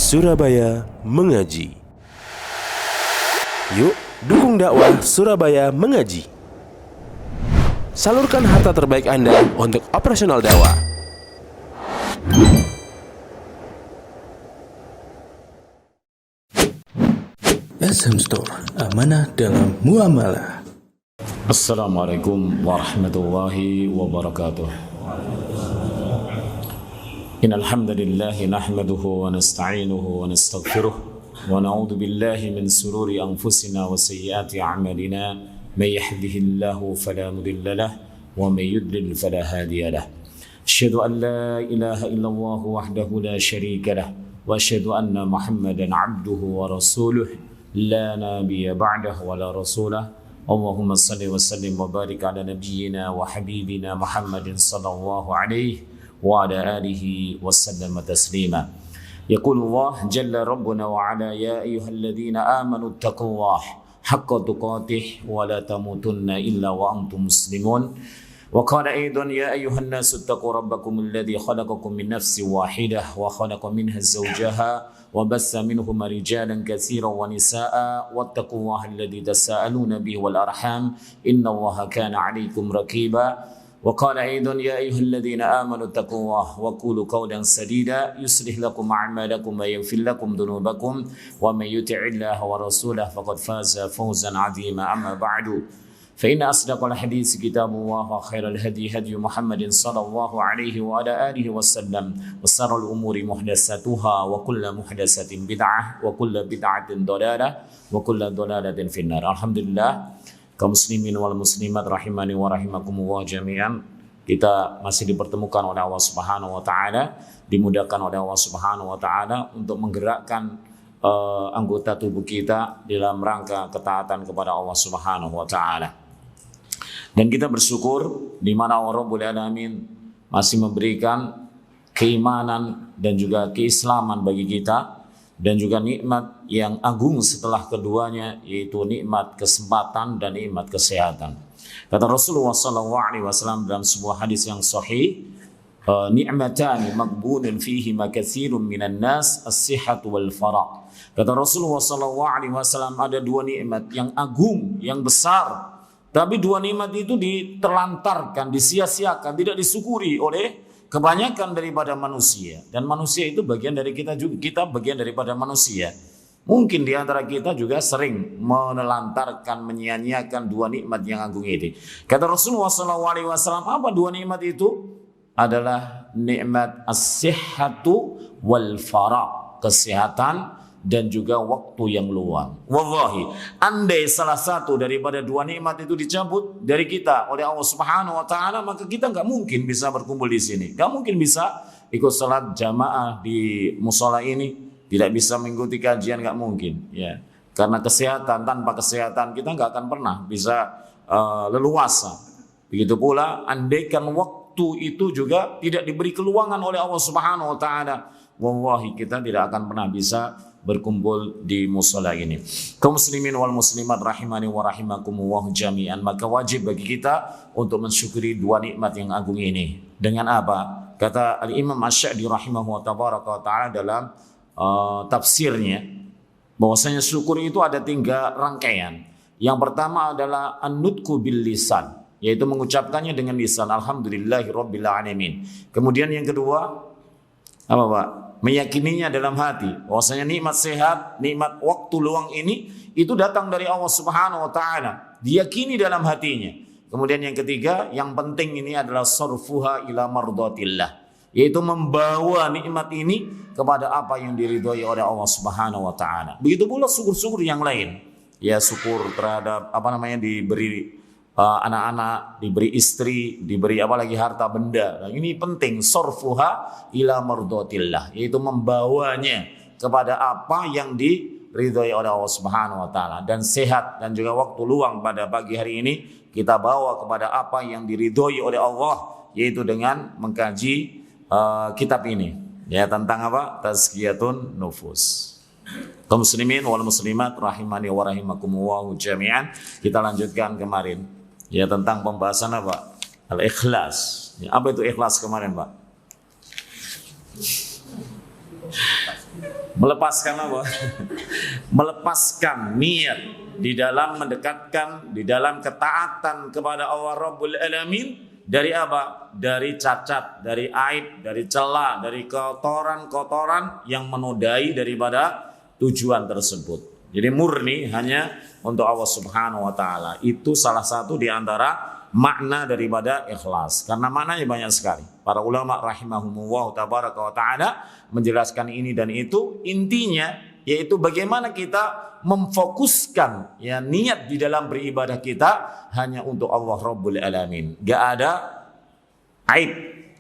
Surabaya Mengaji. Yuk, dukung dakwah Surabaya Mengaji. Salurkan harta terbaik Anda untuk operasional dakwah. SM Store, amanah dalam muamalah. Assalamualaikum warahmatullahi wabarakatuh. Innal hamdalillah nahmaduhu wa nasta'inuhu wa nastaghfiruh wa na'udzu billahi min sururi anfusina wa sayyiati a'malina may yahdihillahu fala mudilla lahu wa may yudlil fala hadiya lahu. Asyhadu an la ilaha illallah wahdahu la syarika lahu wa asyhadu anna Muhammadan 'abduhu wa rasuluh la nabiyya ba'dahu wa la rasulah. Allahumma salli wa sallim wa barik ala nabiyyina wa habibina Muhammadin sallallahu alaihi wa ala alihi wa sallam taslima. Yaqulu Allah jalla rabbuna wa ala ya ayyuhalladzina amanu taqullaha haqqa tuqatih wa la tamutunna illa wa antum muslimun. Wa qala aidan ya ayyuhan nasu taqu rabbakum alladzi khalaqakum min nafsin wahidah wa khalaqa minha zawjaha wa bassa minhuma rijalan katsiran wa nisaa wattaqullaha alladzi tasaaluna bihi wal arham innallaha kana 'alaykum raqiba. Wa qala aidan ya ayyuhalladzina amanu taqullaha wa qulu qawlan sadida yuslih lakum a'malakum wa yaghfir lakum dhunubakum wa may yuti'illaha wa rasulahu faqad faza fawzan 'azima. Amma ba'du. فإن أصدق الحديث كتاب الله وخير الهدي هدي محمد صلى الله عليه وعلى آله وسلم وشر الأمور محدثاتها وكل محدثة بدعة وكل بدعة ضلالة وكل ضلالة في النار. Alhamdulillah, kaum muslimin wal muslimat rahimani wa rahimakumullah jami'an, kita masih dipertemukan oleh Allah Subhanahu wa taala, dimudahkan oleh Allah Subhanahu wa taala untuk menggerakkan anggota tubuh kita dalam rangka ketaatan kepada Allah Subhanahu wa taala. Dan kita bersyukur di mana Allah Rabbul Alamin masih memberikan keimanan dan juga keislaman bagi kita, dan juga nikmat yang agung setelah keduanya, yaitu nikmat kesempatan dan nikmat kesehatan. Kata Rasulullah SAW dalam sebuah hadis yang sahih, ni'matani maghbunun fihi ma katsirun minan nas as-sihhatu wal faragh. Kata Rasulullah SAW, ada dua nikmat yang agung, yang besar, tapi dua nikmat itu diterlantarkan, disia-siakan, tidak disyukuri oleh kebanyakan daripada manusia. Dan manusia itu bagian dari kita juga, kita bagian daripada manusia. Mungkin di antara kita juga sering menelantarkan, menyia-nyiakan dua nikmat yang agung ini. Kata Rasulullah SAW, apa dua nikmat itu? Adalah nikmat as-sihhatu wal faragh, kesehatan dan juga waktu yang luang. Wallahi, andai salah satu daripada dua nikmat itu dicabut dari kita oleh Allah Subhanahu wa taala, maka kita nggak mungkin bisa berkumpul di sini. Nggak mungkin bisa ikut salat jamaah di musola ini, tidak bisa mengikuti kajian, nggak mungkin, ya. Karena kesehatan, tanpa kesehatan kita nggak akan pernah bisa leluasa. Begitu pula andaikan waktu itu juga tidak diberi keluangan oleh Allah Subhanahu wa taala, wallahi kita tidak akan pernah bisa berkumpul di musola ini. Kaum muslimin wal muslimat rahimani wa rahimakumullah jami'an, maka wajib bagi kita untuk mensyukuri dua nikmat yang agung ini. Dengan apa? Kata Al-Imam Asy-Sya'di rahimahu wa ta'ala dalam tafsirnya, bahwasanya syukur itu ada tiga rangkaian. Yang pertama adalah an-nutqu bil lisan, yaitu mengucapkannya dengan lisan, alhamdulillahirabbil alamin. Kemudian yang kedua apa Pak? Meyakininya dalam hati, bahwasanya nikmat sehat, nikmat waktu luang ini itu datang dari Allah Subhanahu wa taala, diyakini dalam hatinya. Kemudian yang ketiga, yang penting ini adalah sarfuha ila mardatillah, yaitu membawa nikmat ini kepada apa yang diridhoi oleh Allah Subhanahu wa taala. Begitu pula syukur-syukur yang lain. Ya, syukur terhadap diberi anak-anak, diberi istri, diberi apalagi harta benda. Nah, ini penting, sarfuha ila mardatillah, yaitu membawanya kepada apa yang diridhoi oleh Allah Subhanahu wa taala. Dan sehat dan juga waktu luang pada pagi hari ini kita bawa kepada apa yang diridhoi oleh Allah, yaitu dengan mengkaji kitab ini, ya, tentang apa? Tazkiyatun nufus. Kaum muslimin wal muslimat rahimani wa rahimakumullah jami'an, kita lanjutkan kemarin, ya, tentang pembahasan apa? Al-ikhlas. Ya, apa itu ikhlas kemarin, Pak? Melepaskan apa? Melepaskan niat di dalam mendekatkan, di dalam ketaatan kepada Allah Rabbul Alamin dari apa? Dari cacat, dari aib, dari celah, dari kotoran-kotoran yang menodai daripada tujuan tersebut. Jadi murni hanya untuk Allah Subhanahu wa taala. Itu salah satu di antara makna daripada ikhlas. Karena maknanya banyak sekali. Para ulama rahimahumullah tabaraka wa taala menjelaskan ini dan itu. Intinya yaitu bagaimana kita memfokuskan ya niat di dalam beribadah kita hanya untuk Allah Rabbul Alamin. Gak ada aib,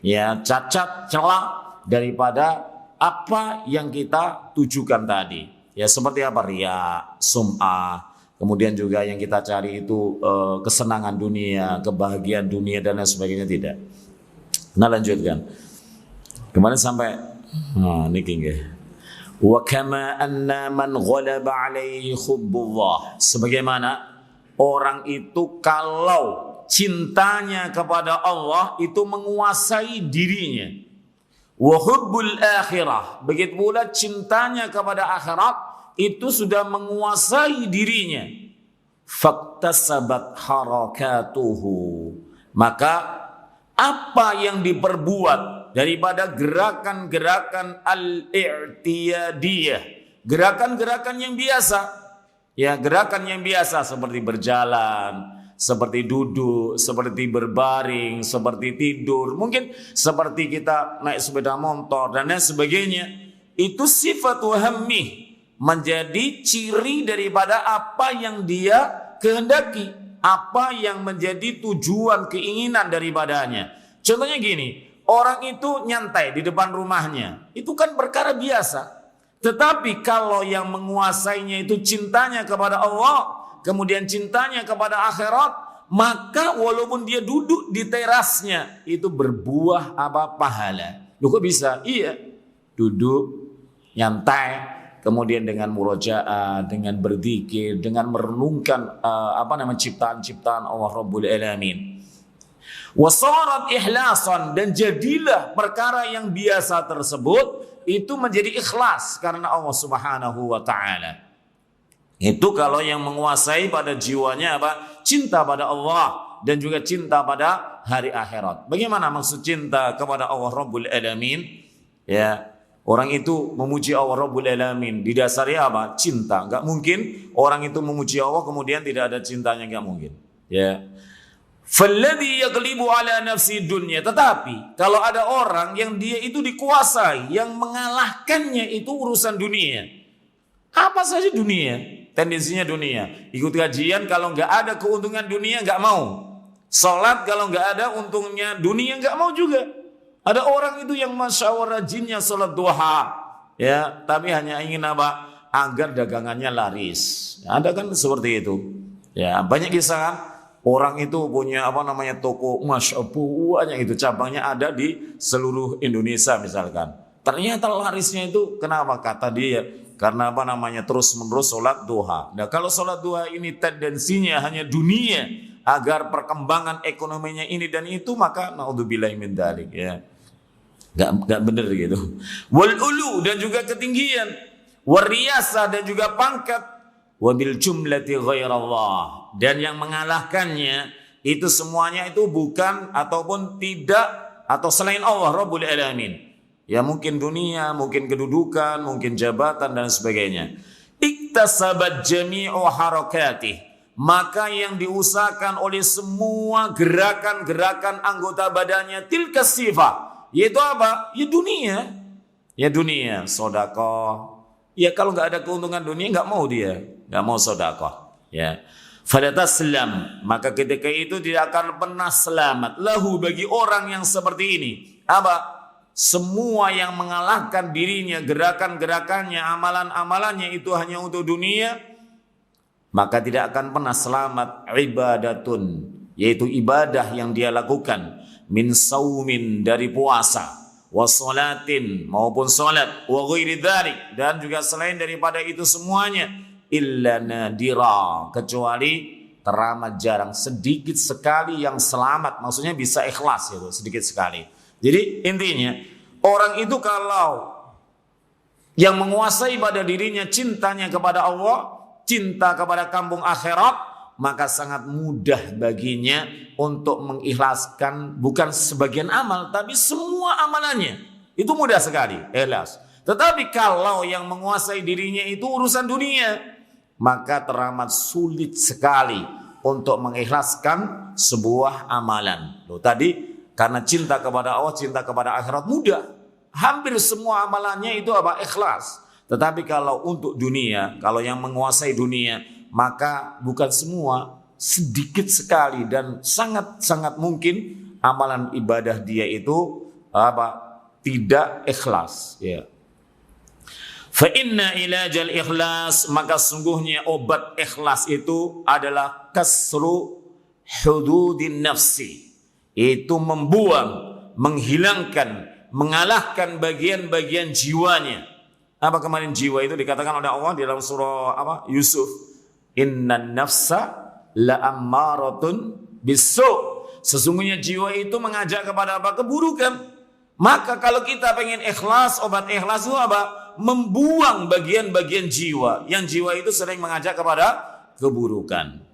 ya cacat, celah daripada apa yang kita tujukan tadi. Ya seperti apa? Riya, sum'ah, kemudian juga yang kita cari itu kesenangan dunia, kebahagiaan dunia dan lain sebagainya, tidak. Nah lanjutkan. Kemarin sampai niki nggih. Wa kama anna man ghalaba alaihi hubbullah. Sebagaimana orang itu kalau cintanya kepada Allah itu menguasai dirinya. Wa hubbul akhirah. Begitu pula cintanya kepada akhirat itu sudah menguasai dirinya. Faktasabat harakatuhu. Maka apa yang diperbuat daripada gerakan-gerakan al-i'tiyadiyah, gerakan-gerakan yang biasa, ya gerakan yang biasa seperti berjalan, seperti duduk, seperti berbaring, seperti tidur, mungkin seperti kita naik sepeda motor dan lain sebagainya, itu sifat hammi, menjadi ciri daripada apa yang dia kehendaki, apa yang menjadi tujuan keinginan daripadanya. Contohnya gini, orang itu nyantai di depan rumahnya, itu kan perkara biasa. Tetapi kalau yang menguasainya itu cintanya kepada Allah, kemudian cintanya kepada akhirat, maka walaupun dia duduk di terasnya, itu berbuah apa? Pahala. Loh kok bisa? Iya, duduk, nyantai, kemudian dengan murojaah, dengan berzikir, dengan merenungkan ciptaan-ciptaan Allah Rabbul Alamin. Wasarat ikhlasan, dan jadilah perkara yang biasa tersebut itu menjadi ikhlas karena Allah Subhanahu wa taala. Itu kalau yang menguasai pada jiwanya apa? Cinta pada Allah dan juga cinta pada hari akhirat. Bagaimana maksud cinta kepada Allah Rabbul Alamin? Ya, orang itu memuji Allah Rabbul Alamin didasari apa? Cinta. Enggak mungkin orang itu memuji Allah kemudian tidak ada cintanya, enggak mungkin. Ya. Falladhi yaghlibu ala nafsi dunya. Tetapi kalau ada orang yang dia itu dikuasai, yang mengalahkannya itu urusan dunia. Apa saja dunia? Tendensinya dunia. Ikut kajian kalau nggak ada keuntungan dunia nggak mau. Salat kalau nggak ada untungnya dunia nggak mau juga. Ada orang itu yang masya Allah rajinnya salat duha, ya, tapi hanya ingin apa? Agar dagangannya laris. Ada kan seperti itu. Ya, banyak kisah kan? Orang itu punya toko, masya Allah banyak itu cabangnya ada di seluruh Indonesia misalkan. Ternyata larisnya itu kenapa? Kata dia karena terus menerus sholat duha. Nah kalau sholat duha ini tendensinya hanya dunia agar perkembangan ekonominya ini dan itu, maka naudzubillahi min dzalik, ya. Gak bener gitu. Wal ulu, dan juga ketinggian, wariyasa, dan juga pangkat, wabil jumlati ghairallah, dan yang mengalahkannya itu semuanya itu bukan ataupun tidak atau selain Allah Rabbul Alamin. Ya mungkin dunia, mungkin kedudukan, mungkin jabatan dan sebagainya. Iktasabat jami'u harakatih, maka yang diusahakan oleh semua gerakan-gerakan anggota badannya tilka sifat, yaitu apa? Ya dunia. Ya dunia, sedekah. Ya kalau nggak ada keuntungan dunia nggak mau dia, nggak mau sedekah. Ya, falataslam, maka ketika itu tidak akan pernah selamat. Lahu, bagi orang yang seperti ini, apa? Semua yang mengalahkan dirinya, gerakan-gerakannya, amalan-amalannya itu hanya untuk dunia, maka tidak akan pernah selamat. Ibadatun, yaitu ibadah yang dia lakukan, min saumin, dari puasa, wa salatin, maupun salat, wa ghairi dzalik, dan juga selain daripada itu semuanya, illa nadira, kecuali teramat jarang, sedikit sekali yang selamat, maksudnya bisa ikhlas itu sedikit sekali. Jadi intinya orang itu kalau yang menguasai pada dirinya cintanya kepada Allah, cinta kepada kampung akhirat, maka sangat mudah baginya untuk mengikhlaskan bukan sebagian amal, tapi semua amalannya. Itu mudah sekali, ikhlas. Tetapi kalau yang menguasai dirinya itu urusan dunia, maka teramat sulit sekali untuk mengikhlaskan sebuah amalan. Loh, tadi karena cinta kepada Allah, cinta kepada akhirat mudah. Hampir semua amalannya itu apa? Ikhlas. Tetapi kalau untuk dunia, kalau yang menguasai dunia, maka bukan semua, sedikit sekali dan sangat-sangat mungkin amalan ibadah dia itu apa? Tidak ikhlas, ya. Fa inna ilajal ikhlas, maka sungguhnya obat ikhlas itu adalah kasru hududin nafsi. Itu membuang, menghilangkan, mengalahkan bagian-bagian jiwanya. Apa kemarin jiwa itu dikatakan oleh Allah di dalam surah apa? Yusuf. Innan nafsa la'ammaratun bisu. Sesungguhnya jiwa itu mengajak kepada apa? Keburukan. Maka kalau kita pengen ikhlas, obat ikhlas itu apa? Membuang bagian-bagian jiwa. Yang jiwa itu sering mengajak kepada keburukan.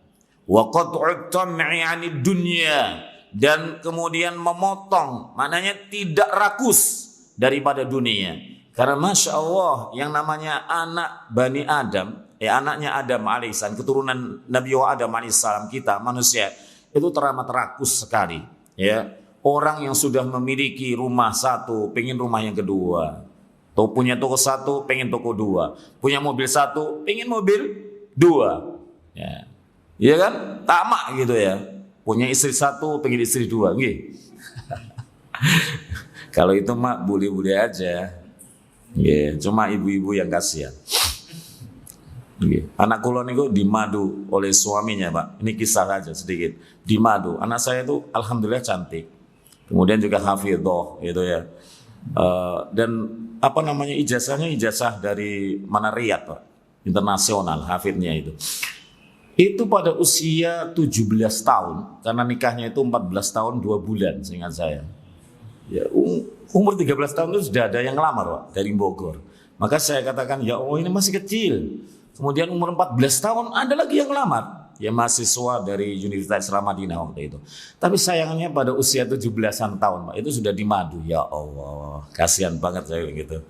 Wa qat'ut tam'i 'anid dunya. Dan kemudian memotong, maknanya tidak rakus daripada dunia. Karena Masya Allah, yang namanya anak Bani Adam, anaknya Adam alaihissalam, keturunan Nabi Adam alaihissalam, kita manusia, itu teramat rakus sekali. Ya, orang yang sudah memiliki rumah satu, pengen rumah yang kedua. Atau punya toko satu, pengen toko dua. Punya mobil satu, pengen mobil dua. Ya, iya kan? Tamak gitu ya. Punya istri satu, pengen istri dua, nggih. Kalau itu mah boleh-boleh aja. Nggih, cuma ibu-ibu yang kasihan. Nggih. Anak kula niku dimadu oleh suaminya, Pak. Ini kisah aja sedikit. Dimadu. Anak saya itu alhamdulillah cantik. Kemudian juga hafidhah gitu ya. Dan apa namanya ijazahnya, ijazah dari mana, Riyadh, Pak. Internasional hafidnya itu. Itu pada usia 17 tahun, karena nikahnya itu 14 tahun 2 bulan seingat saya. Ya, umur 13 tahun itu sudah ada yang ngelamar, Pak, dari Bogor. Maka saya katakan, ya Allah, ini masih kecil. Kemudian umur 14 tahun ada lagi yang ngelamar. Ya, mahasiswa dari Universitas Islam Madinah waktu itu. Tapi sayangnya pada usia 17-an tahun, Pak, itu sudah dimadu. Ya Allah, kasihan banget saya gitu.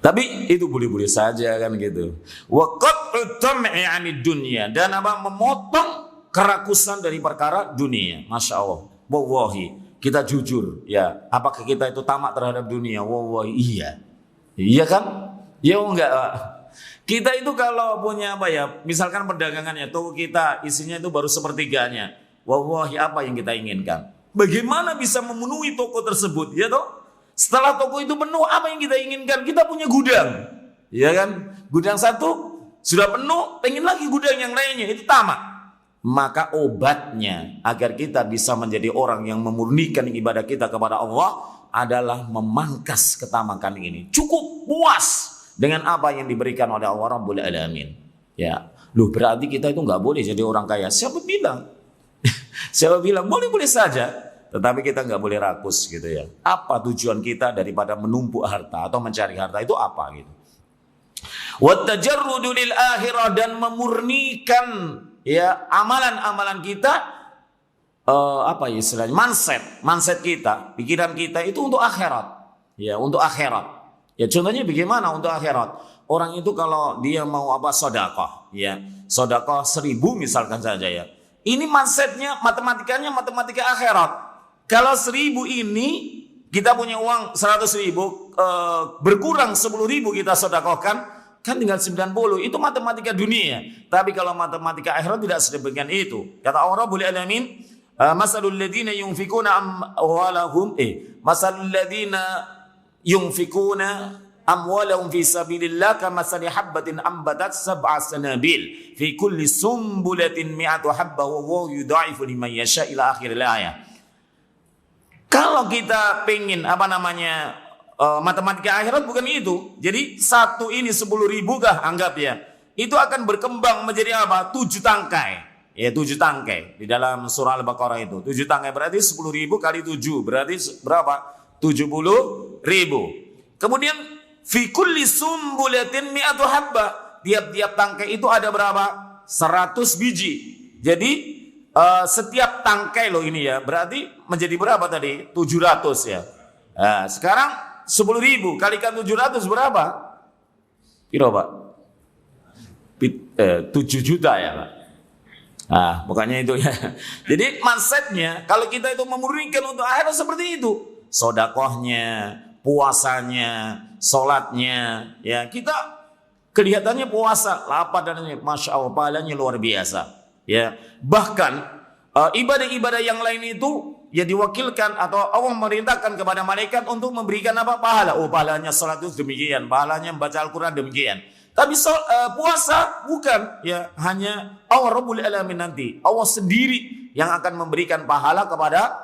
Tapi itu boleh-boleh saja kan gitu. Wa qat'u tam'i 'anid dunya, dan apa? Memotong kerakusan dari perkara dunia. Masya Allah. Wallahi, kita jujur ya. Apakah kita itu tamak terhadap dunia? Wallahi iya. Iya kan? Ya enggak, Pak. Kita itu kalau punya apa ya? Misalkan perdagangannya, toko kita isinya itu baru sepertiganya. Wallahi, apa yang kita inginkan? Bagaimana bisa memenuhi toko tersebut? Ya toh? Setelah toko itu penuh, apa yang kita inginkan? Kita punya gudang, ya kan? Gudang satu sudah penuh, pengen lagi gudang yang lainnya, itu tamak. Maka obatnya agar kita bisa menjadi orang yang memurnikan ibadah kita kepada Allah adalah memangkas ketamakan ini. Cukup puas dengan apa yang diberikan oleh Allah Rabbul Alamin. Ya, loh, berarti kita itu nggak boleh jadi orang kaya. Siapa bilang? Siapa bilang? Boleh-boleh saja. Tetapi kita nggak boleh rakus gitu ya. Apa tujuan kita daripada menumpuk harta atau mencari harta itu apa gitu? Wattajarrudu lil akhirah, dan memurnikan ya amalan-amalan kita, apa ya istilahnya, mindset kita, pikiran kita itu untuk akhirat. Ya, untuk akhirat. Ya, contohnya bagaimana untuk akhirat? Orang itu kalau dia mau apa, sedekah, ya. Sedekah 1000 misalkan saja ya. Ini mindsetnya, matematikanya matematika akhirat. Kalau 1000 ini kita punya uang 100.000, berkurang 10.000 kita sedekahkan, kan tinggal 90. Itu matematika dunia. Tapi kalau matematika akhirat tidak sedemikian itu. Kata Allah Rabbul Alamin, masalul ladzina yunfikuna amwalahum masalul ladzina yunfikuna amwalahum fi sabilillah kamathali habbatin ambatat sab'a sanabil fi kulli sumbulatin mi'atu habbah wallahu yudha'ifu liman yasha' ila akhiril ayat. Kalau kita pengen apa namanya matematika akhirat bukan itu. Jadi satu ini 10.000 kah anggap ya. Itu akan berkembang menjadi apa? 7 tangkai. Ya, 7 tangkai di dalam surah Al-Baqarah itu. 7 tangkai berarti 10.000 kali 7 berarti berapa? 70.000. Kemudian fi kulli sumbulatin mi'atu habba. Tiap-tiap tangkai itu ada berapa? 100 biji. Jadi setiap tangkai loh ini ya, berarti menjadi berapa tadi? 700 ya. Nah, sekarang 10.000 kalikan 700 berapa? Kira Pak? 7 juta ya Pak. Nah, pokoknya itu ya. Jadi mindsetnya kalau kita itu memurnikan untuk akhirat seperti itu. Sodakohnya, puasanya, sholatnya, ya kita kelihatannya puasa, lapar dan ini, masya Allah, pahalanya luar biasa. Ya, bahkan ibadah-ibadah yang lain itu ya diwakilkan atau Allah memerintahkan kepada malaikat untuk memberikan apa? Pahala. Oh, pahalanya sholat itu demikian, pahalanya membaca Al-Quran demikian. Tapi puasa bukan, ya hanya Allah Rabbul Alamin nanti. Allah sendiri yang akan memberikan pahala kepada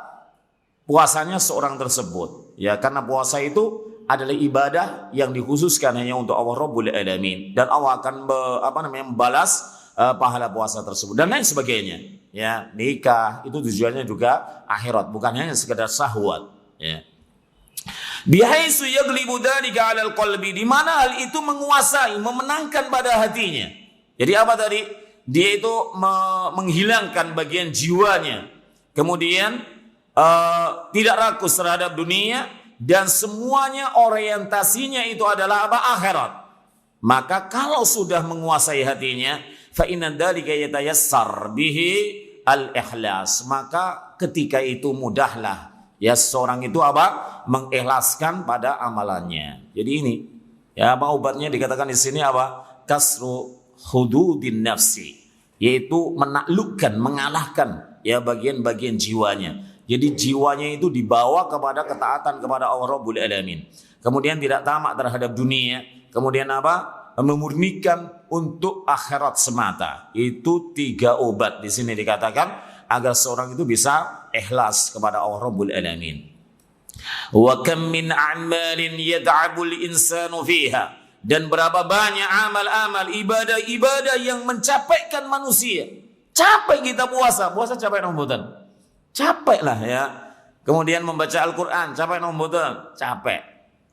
puasanya seorang tersebut. Ya, karena puasa itu adalah ibadah yang dikhususkan hanya untuk Allah Rabbul Alamin, dan Allah akan membalas pahala puasa tersebut dan lain sebagainya. Ya, nikah itu tujuannya juga akhirat, bukan hanya sekedar syahwat. Ya. Bihaisu yaglibu dzalika 'alal qalbi, di mana hal itu menguasai, memenangkan pada hatinya. Jadi apa tadi? Dia itu menghilangkan bagian jiwanya. Kemudian tidak rakus terhadap dunia dan semuanya orientasinya itu adalah apa? Akhirat. Maka kalau sudah menguasai hatinya, fa inna dzalika yatayassar bihi al-ikhlas, maka ketika itu mudahlah ya seorang itu apa? Mengikhlaskan pada amalannya. Jadi ini ya apa obatnya dikatakan di sini apa? Kasru hududin nafsi, yaitu menaklukkan, mengalahkan ya bagian-bagian jiwanya. Jadi jiwanya itu dibawa kepada ketaatan kepada Allah Rabbul Alamin. Kemudian tidak tamak terhadap dunia. Kemudian apa? Memurnikan untuk akhirat semata. Itu 3 obat di sini dikatakan agar seorang itu bisa ikhlas kepada Allah Rabbul Alamin. Wa kam min a'malin yat'abul insanu fiha, dan berapa banyak amal-amal, ibadah-ibadah yang mencapaikan manusia. Capek kita puasa capek nombotan. Capek lah ya. Kemudian membaca Al-Quran capek nombotan, capek.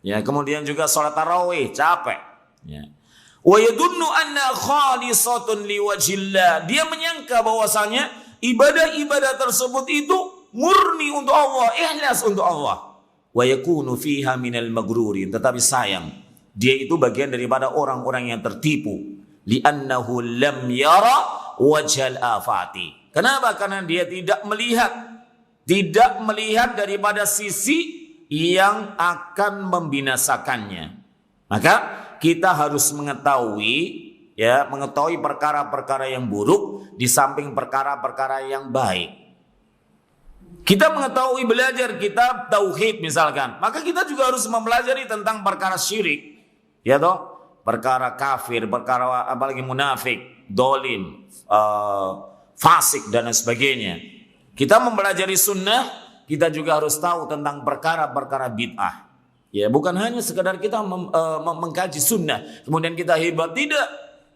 Ya, kemudian juga sholat tarawih capek. Ya. Wa yadunnu anna khalisatun liwajhillah, dia menyangka bahwasanya ibadah-ibadah tersebut itu murni untuk Allah, ikhlas untuk Allah. Wa yakunu fiha minal maghrurin, tetapi sayang dia itu bagian daripada orang-orang yang tertipu. Li'annahu lam yara wajhal afati. Kenapa? Karena dia tidak melihat daripada sisi yang akan membinasakannya. Maka kita harus mengetahui perkara-perkara yang buruk di samping perkara-perkara yang baik. Kita mengetahui, belajar kitab tauhid misalkan, maka kita juga harus mempelajari tentang perkara syirik, ya toh, perkara kafir, perkara apalagi munafik, dolim, fasik dan sebagainya. Kita mempelajari sunnah, kita juga harus tahu tentang perkara-perkara bid'ah. Ya, bukan hanya sekedar kita mengkaji sunnah, kemudian kita hebat, tidak.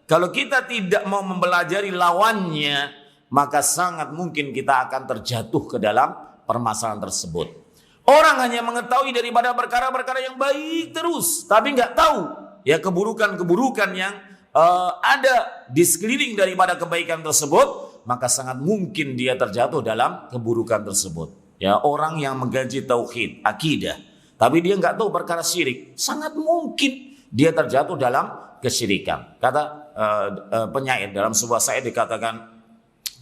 Kalau kita tidak mau mempelajari lawannya, maka sangat mungkin kita akan terjatuh ke dalam permasalahan tersebut. Orang hanya mengetahui daripada perkara-perkara yang baik terus, tapi nggak tahu ya keburukan-keburukan yang ada di sekeliling daripada kebaikan tersebut, maka sangat mungkin dia terjatuh dalam keburukan tersebut. Ya, orang yang mengkaji tauhid, akidah, tapi dia nggak tahu perkara syirik, sangat mungkin dia terjatuh dalam kesyirikan. Kata penyair dalam sebuah syair dikatakan,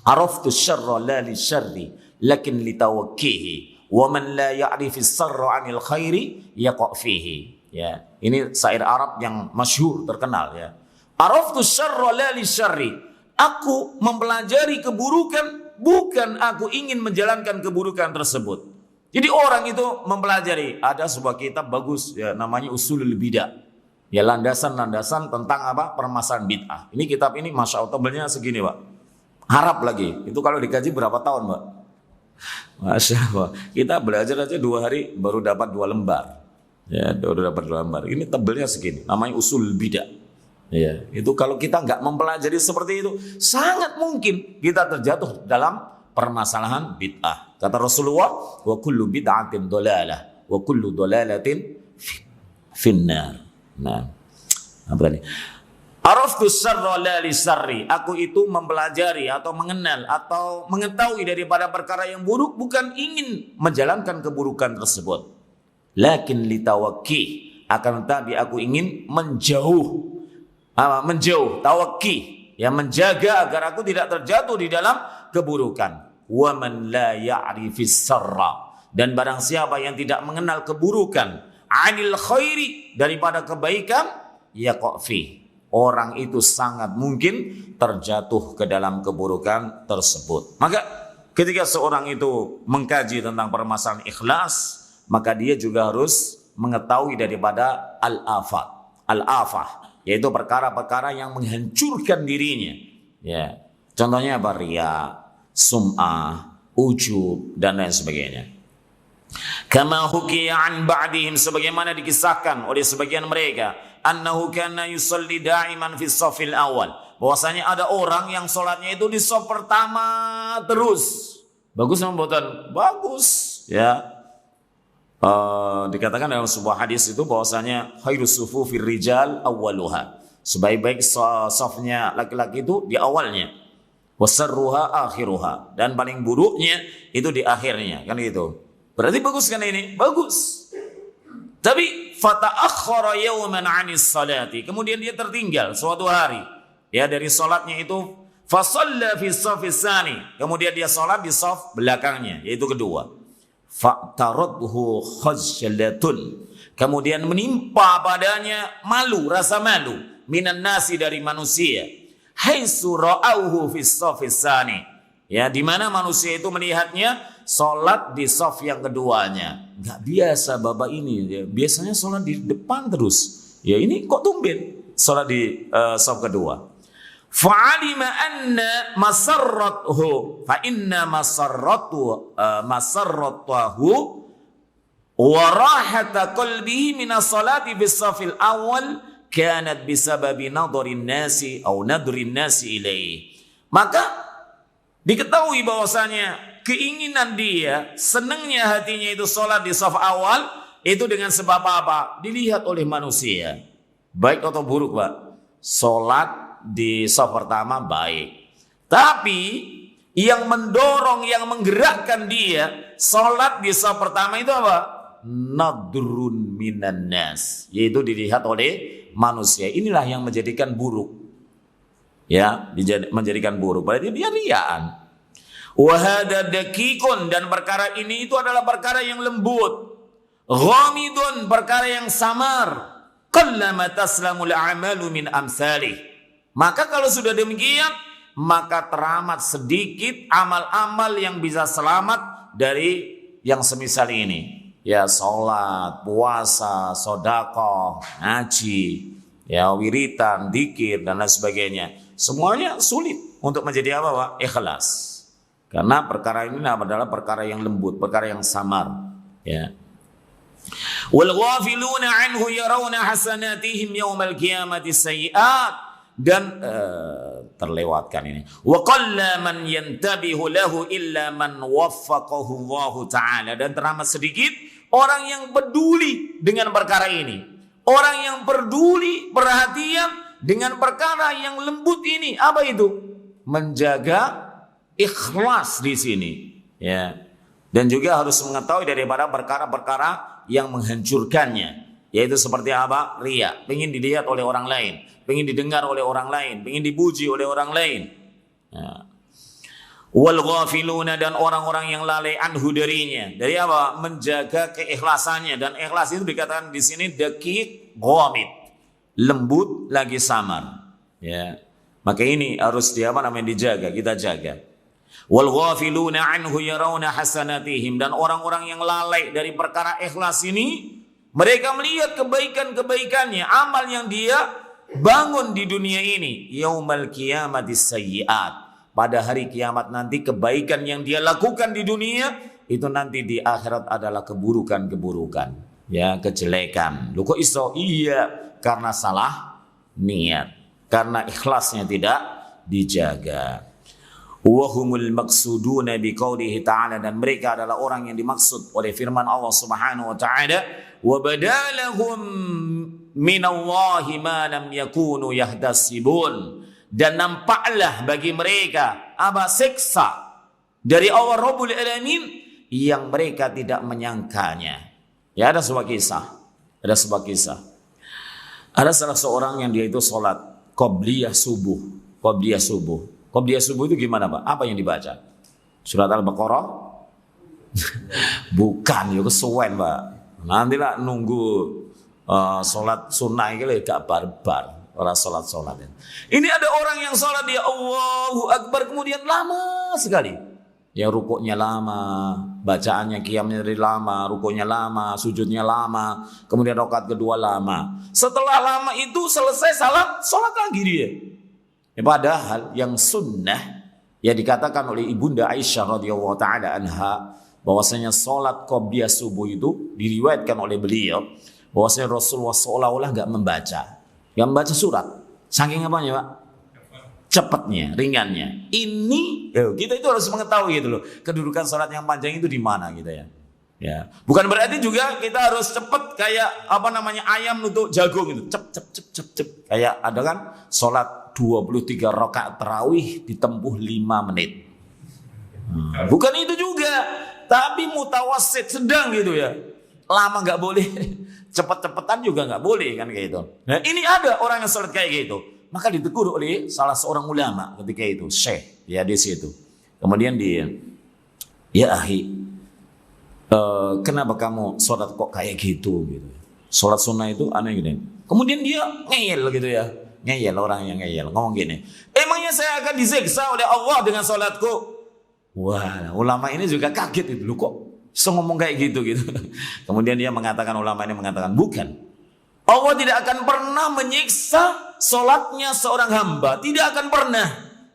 araftu syarra la li syarri lakin li tawakkihi wa man la ya'rifi syarra 'anil khairi yaqa' fihi. Ya, ini syair Arab yang masyhur terkenal ya. Araftu syarra la li syarri, aku mempelajari keburukan bukan aku ingin menjalankan keburukan tersebut. Jadi orang itu mempelajari, ada sebuah kitab bagus ya namanya Ushulul Bidah. Ya, landasan-landasan tentang apa? Permasalahan bid'ah. Ini kitab ini masya Allah tebalnya segini, Pak. Harap lagi. Itu kalau dikaji berapa tahun, Pak? Masya Allah. Kita belajar aja 2 hari baru dapat 2 lembar. Ya, baru dapat 2 lembar. Ini tebalnya segini. Namanya Ushul Bidah. Ya, itu kalau kita nggak mempelajari seperti itu, sangat mungkin kita terjatuh dalam permasalahan bid'ah. Kata Rasulullah, wa kullu bid'atin dhalalah wa kullu dhalalatin finnar. Nah, apa tadi? Araftu syarra la li syarri. Aku itu mempelajari atau mengenal atau mengetahui daripada perkara yang buruk, bukan ingin menjalankan keburukan tersebut. Lakin li tawakki, akan tetapi aku ingin menjauh, tawakki, yang menjaga agar aku tidak terjatuh di dalam keburukan. Wa man la ya'rifis syarra, dan barang siapa yang tidak mengenal keburukan, anil khairi, daripada kebaikan, yaqa fi, orang itu sangat mungkin terjatuh ke dalam keburukan tersebut. Maka ketika seorang itu mengkaji tentang permasalahan ikhlas, maka dia juga harus mengetahui daripada al-afah, yaitu perkara-perkara yang menghancurkan dirinya. Ya, contohnya apa? Riya, sum'ah, ujub, dan lain sebagainya. Kama hukiya an ba'dihim, sebagaimana dikisahkan oleh sebagian mereka, annahu kana yusalli da'iman fi shaffil awal, bahwasanya ada orang yang sholatnya itu di shaf pertama terus. Bagus membuatan bagus, ya. Dikatakan dalam sebuah hadis itu bahwasanya khairus sufufir rijal awwaluha, sebaik-baik shafnya laki-laki itu di awalnya, wasarruha akhiruha, dan paling buruknya itu di akhirnya, kan gitu. Berarti bagus kan ini? Bagus. Tapi fata'akhkhara yawman 'anis salati, kemudian dia tertinggal suatu hari ya dari salatnya itu, fa shalla fi shaffis tsani, kemudian dia salat di shaf belakangnya, yaitu kedua. Fa'taradhu khajlatun, kemudian menimpa padanya malu, rasa malu, minan nasi, dari manusia, haitsu ra'auhu fi shaffis tsani, ya, di mana manusia itu melihatnya sholat di shaf yang keduanya. Nggak biasa bapak ini, ya. Biasanya sholat di depan terus. Ya ini kok tumben sholat di shaf kedua. Fa'alima anna masarrathu, fa inna masarratahu wa rahata qalbihi min as-salati bis shafil awal kanat bisababi nadharin nasi atau nadrin nasi ilaihi. Maka diketahui bahwasanya keinginan dia, senangnya hatinya itu sholat di shaf awal itu dengan sebab apa? Dilihat oleh manusia. Baik atau buruk, Pak? Sholat di shaf pertama baik. Tapi yang mendorong, yang menggerakkan dia sholat di shaf pertama itu apa? Nadrun minan nas, yaitu dilihat oleh manusia. Inilah yang menjadikan buruk. Ya, menjadikan buruk. Berarti dia riyaan. Wahada dakikun, dan perkara ini itu adalah perkara yang lembut. Ghamidun, perkara yang samar. Qallama taslamul a'malu min amsalih. Maka kalau sudah demikian, maka teramat sedikit amal-amal yang bisa selamat dari yang semisal ini. Ya, sholat, puasa, sedekah, ngaji, ya, wiritan, dzikir, dan lain sebagainya. Semuanya sulit untuk menjadi apa, Pak? Ikhlas. Karena perkara ini adalah perkara yang lembut, perkara yang samar, ya. Wal ghafiluna anhu yarawna hasanatihim yaumal qiyamati sayyi'at, dan terlewatkan ini. Wa qalla man yantabihu lahu illa man waffaqahu Allah taala, dan teramat sedikit orang yang peduli dengan perkara ini. Orang yang peduli, perhatian dengan perkara yang lembut ini. Apa itu? Menjaga ikhlas di sini, ya. Dan juga harus mengetahui daripada perkara-perkara yang menghancurkannya, yaitu seperti apa? Riya, ingin dilihat oleh orang lain, ingin didengar oleh orang lain, ingin dipuji oleh orang lain. Ya. Wal ghafiluna, dan orang-orang yang lalai anhu darinya. Dari apa? Menjaga keikhlasannya, dan ikhlas itu dikatakan di sini dakik ghamid, lembut lagi samar. Ya. Maka ini harus dijaga, kita jaga. Wal ghafiluna anhu yarawna hasanatihim, dan orang-orang yang lalai dari perkara ikhlas ini, mereka melihat kebaikan-kebaikannya, amal yang dia bangun di dunia ini. Yaumal qiyamati sayyi'at, pada hari kiamat nanti kebaikan yang dia lakukan di dunia itu nanti di akhirat adalah keburukan-keburukan, ya, kejelekan. Lu kok iso? Iya, karena salah niat, karena ikhlasnya tidak dijaga. Wahumul maksuduna biqaulihi ta'ala, dan mereka adalah orang yang dimaksud oleh firman Allah Subhanahu wa taala, Wa badalahum minallahi ma lam yakunu yahdasibun. Dan nampaklah bagi mereka apa siksa dari Allah Rabbul Alamin yang mereka tidak menyangkanya. Ya, ada sebuah kisah. Ada salah seorang yang dia itu sholat qobliyah subuh. Qobliyah subuh itu gimana, Pak? Apa yang dibaca? Surat Al-Baqarah? Bukan, ya kesuwen, Pak. Nanti lah nunggu sholat sunnah itu gak barbar. Orang sholat. Ini ada orang yang sholat dia Allahu Akbar kemudian lama sekali. Ya rukuknya lama, bacaannya qiyamnya dari lama, rukuknya lama, sujudnya lama, kemudian rakaat kedua lama. Setelah lama itu selesai salat, sholat lagi dia. Ya, padahal yang sunnah ya dikatakan oleh Ibunda Aisyah radhiyallahu taala anha bahwasanya sholat qobliyah subuh itu diriwayatkan oleh beliau bahwasanya Rasulullah seolah-olah enggak membaca surat. Saking apanya, Pak? Cepatnya, ringannya. Ini kita itu harus mengetahui gitu loh. Kedudukan sholat yang panjang itu di mana gitu ya. Ya. Bukan berarti juga kita harus cepat kayak ayam untuk jagung itu. Cep. Kayak ada kan sholat 23 rakaat tarawih ditempuh 5 menit. Bukan itu juga, tapi mutawasid sedang gitu ya. Lama nggak boleh, cepet-cepetan juga nggak boleh kan kayak gitu. Nah ini ada orang yang sholat kayak gitu, maka ditegur oleh salah seorang ulama ketika itu, syekh ya di situ. Kemudian dia, ya akhi, kenapa kamu sholat kok kayak gitu? Sholat sunnah itu aneh gini. Kemudian dia ngeyel gitu ya, orang yang ngeyel ngomong gini, emangnya saya akan disiksa oleh Allah dengan sholatku? Wah, ulama ini juga kaget itu, lu kok so ngomong kayak gitu. Kemudian ulama ini mengatakan bukan. Allah tidak akan pernah menyiksa solatnya seorang hamba, tidak akan pernah.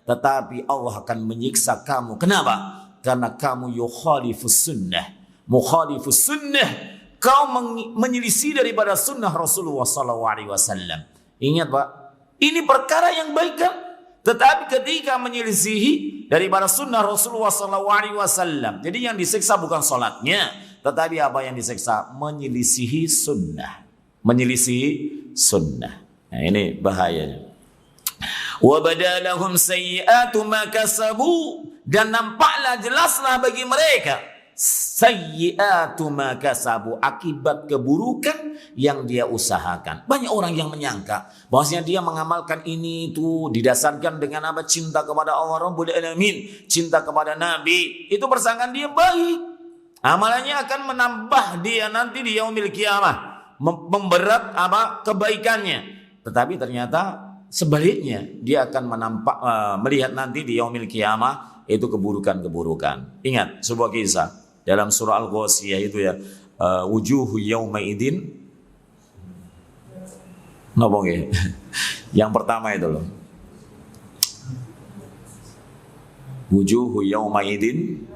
Tetapi Allah akan menyiksa kamu. Kenapa? Karena kamu yukhalifus sunnah. Mukhalifus sunnah. Kau menyelisih daripada sunnah Rasulullah SAW. Ingat, Pak, ini perkara yang baik kan? Tetapi ketika menyelisihi daripada sunnah Rasulullah SAW, jadi yang disiksa bukan sholatnya, tetapi apa yang disiksa? Menyelisihi sunnah. Nah, ini bahayanya. Wa badalahum sayyi'atu ma kasabu, dan nampaklah jelaslah bagi mereka sayyi'atu ma kasabu, akibat keburukan yang dia usahakan. Banyak orang yang menyangka bahwasanya dia mengamalkan ini itu didasarkan dengan apa? Cinta kepada Allah Rabbul Alamin, cinta kepada Nabi. Itu persangkaan dia baik. Amalannya akan menambah dia nanti di yaumil qiyamah, memberat kebaikannya. Tetapi ternyata sebaliknya, dia akan melihat nanti di yaumil qiyamah itu keburukan-keburukan. Ingat sebuah kisah dalam surah Al-Ghashiyah itu ya, wujuhu yauma idin. Nopong ya. Yang pertama itu loh. Wujuhu yauma idin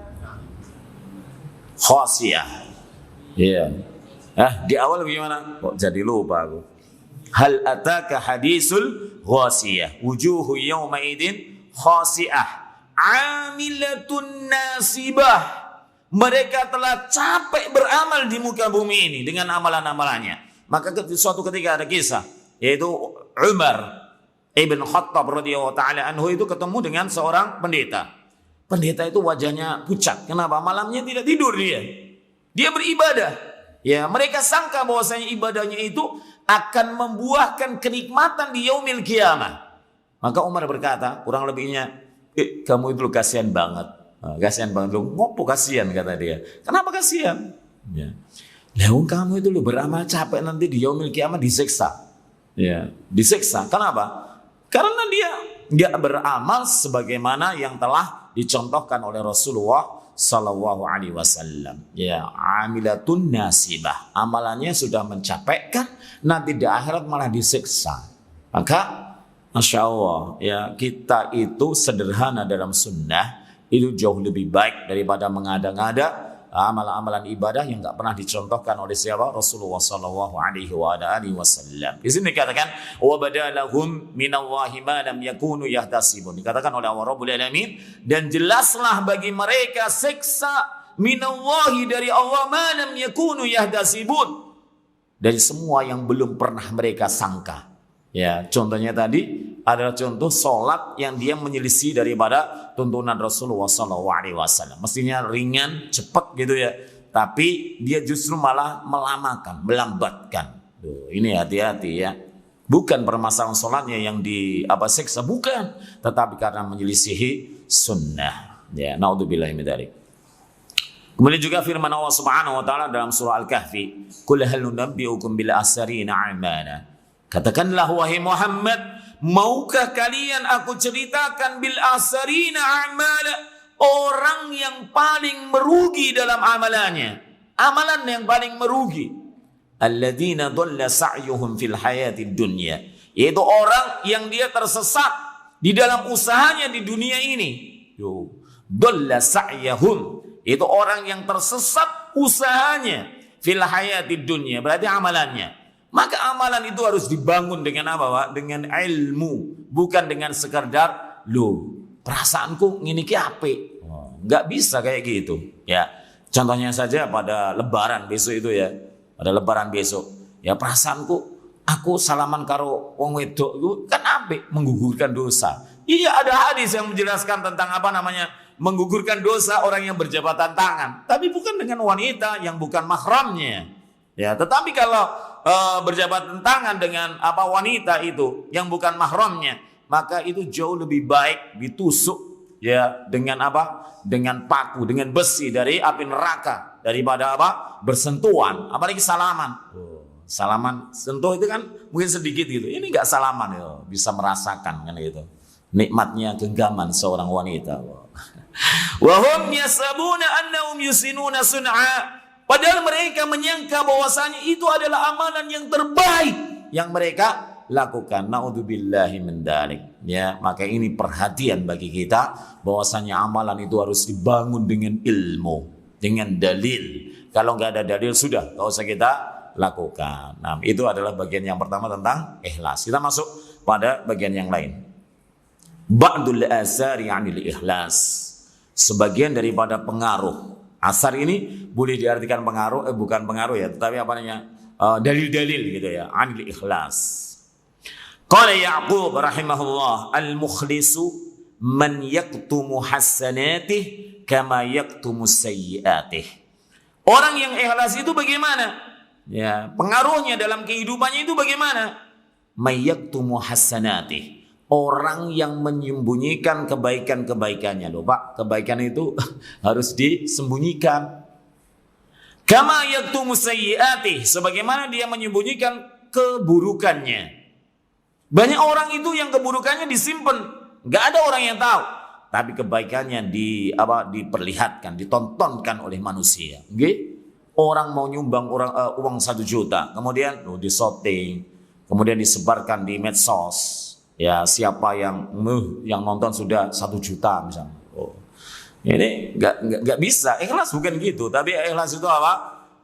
khasiyah. Iya. Di awal gimana? Kok jadi lupa aku. Hal ataka hadisul ghasiyah. Wujuhu yauma idin khasiyah. Amilatun nasibah. Mereka telah capek beramal di muka bumi ini dengan amalan-amalannya. Maka suatu ketika ada kisah, yaitu Umar Ibn Khattab radhiyallahu ta'ala anhu itu ketemu dengan seorang pendeta. Pendeta itu wajahnya pucat. Kenapa? Malamnya tidak tidur dia. Dia beribadah. Ya, mereka sangka bahwasanya ibadahnya itu akan membuahkan kenikmatan di yaumil qiyamah. Maka Umar berkata, kurang lebihnya, kamu itu kasihan banget. Kasihan banget lu, ngopo kasihan kata dia. Kenapa kasihan? Ya. Leung kamu itu lu beramal capek nanti di yaumil kiamat disiksa. Ya, disiksa. Kenapa? Karena dia beramal sebagaimana yang telah dicontohkan oleh Rasulullah sallallahu alaihi wasallam. Ya, amilatun nasibah. Amalannya sudah mencapaikan, nanti di akhirat malah disiksa. Maka Masya Allah, ya, kita itu sederhana dalam sunnah. Itu jauh lebih baik daripada mengada-ngada amalan-amalan ibadah yang enggak pernah dicontohkan oleh siapa? Rasulullah sallallahu alaihi wasallam. Di sini dikatakan wa badalahum minallahi ma lam yakunu yahtasibun. Dikatakan oleh Allah Rabbul Alamin, dan jelaslah bagi mereka siksa minallahi dari Allah ma lam yakunu yahtasibun. dari semua yang belum pernah mereka sangka. Ya, contohnya tadi adalah contoh sholat yang dia menyelisih daripada tuntunan Rasulullah SAW. Mestinya ringan, cepat gitu ya. Tapi dia justru malah melamakan, melambatkan. Tuh, ini hati-hati ya. Bukan permasalahan sholatnya yang siksa, bukan. Tetapi karena menyelisihi sunnah. Ya, naudzubillah min dzalik. Kemudian juga firman Allah Subhanahu wa taala dalam surah Al-Kahfi, "Qul hal nunabbi'ukum bil asrina a'mala." Katakanlah wahai Muhammad, maukah kalian aku ceritakan bil asrina a'mala, orang yang paling merugi dalam amalannya, amalan yang paling merugi. Alladzina dhalla sa'yuhum fil hayatid dunya, yaitu orang yang dia tersesat di dalam usahanya di dunia ini. Dhalla sa'yuhum, itu orang yang tersesat usahanya fil hayatid dunya, berarti amalannya. Maka amalan itu harus dibangun dengan apa, Pak? Dengan ilmu, bukan dengan sekedar perasaanku ngini ki apik. Enggak bisa kayak gitu, ya. Contohnya saja pada lebaran besok itu ya. Pada lebaran besok, ya perasaanku aku salaman karo wong wedok itu kan apik, menggugurkan dosa. Iya, ada hadis yang menjelaskan tentang menggugurkan dosa orang yang berjabatan tangan, tapi bukan dengan wanita yang bukan mahramnya. Ya, tetapi kalau berjabatan tangan dengan wanita itu yang bukan mahramnya, maka itu jauh lebih baik ditusuk ya dengan dengan paku, dengan besi dari api neraka daripada bersentuhan, apalagi salaman. Salaman sentuh itu kan mungkin sedikit gitu, ini enggak salaman ya, bisa merasakan kan gitu nikmatnya genggaman seorang wanita. Wa hum yasabuna annahum yusinuna sun'a, padahal mereka menyangka bahwasanya itu adalah amalan yang terbaik yang mereka lakukan. Naudzubillahi min dzalik. Ya, maka ini perhatian bagi kita bahwasanya amalan itu harus dibangun dengan ilmu, dengan dalil. Kalau nggak ada dalil sudah nggak usah kita lakukan. Nah, itu adalah bagian yang pertama tentang ikhlas. Kita masuk pada bagian yang lain. Ba'dul asari 'anil ikhlas. Sebagian daripada pengaruh. Asar ini boleh diartikan pengaruh, bukan pengaruh ya, tetapi dalil-dalil gitu ya, 'anil ikhlas. Qala Ya'qub rahimahullah, al-mukhlisu man yaktumu hasanatih kama yaktumu sayyiatih. Orang yang ikhlas itu bagaimana? Ya, pengaruhnya dalam kehidupannya itu bagaimana? May yaktumu hasanatih. Orang yang menyembunyikan kebaikan-kebaikannya. Loh Pak, kebaikan itu harus disembunyikan. Kama yaktumu sayyiatih, sebagaimana dia menyembunyikan keburukannya. Banyak orang itu yang keburukannya disimpan, nggak ada orang yang tahu. Tapi kebaikannya diperlihatkan, ditontonkan oleh manusia. Okay? Orang mau nyumbang uang 1 juta, kemudian disorting, kemudian disebarkan di medsos. Ya, siapa yang nonton sudah 1 juta misalnya. Ini nggak bisa. Ikhlas bukan gitu. Tapi ikhlas itu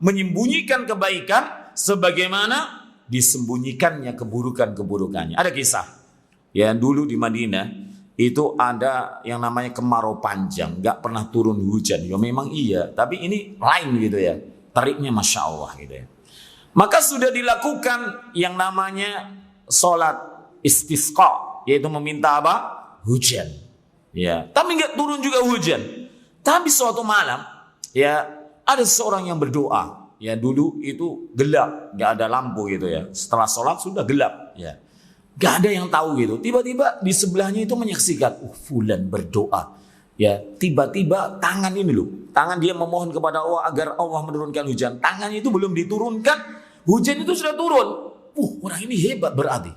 menyembunyikan kebaikan sebagaimana disembunyikannya keburukannya. Ada kisah. Ya, dulu di Madinah itu ada yang namanya kemarau panjang, nggak pernah turun hujan. Ya memang iya, tapi ini lain gitu ya. Tariknya Masya Allah gitu ya. Maka sudah dilakukan yang namanya sholat istisqa, yaitu meminta hujan. Ya, tapi nggak turun juga hujan. Tapi suatu malam, ya ada seorang yang berdoa. Ya dulu itu gelap, nggak ada lampu gitu ya. Setelah sholat sudah gelap. Ya, nggak ada yang tahu gitu. Tiba-tiba di sebelahnya itu menyaksikan, fulan berdoa. Ya, tiba-tiba tangan ini loh, tangan dia memohon kepada Allah agar Allah menurunkan hujan. Tangannya itu belum diturunkan, hujan itu sudah turun. Orang ini hebat berarti.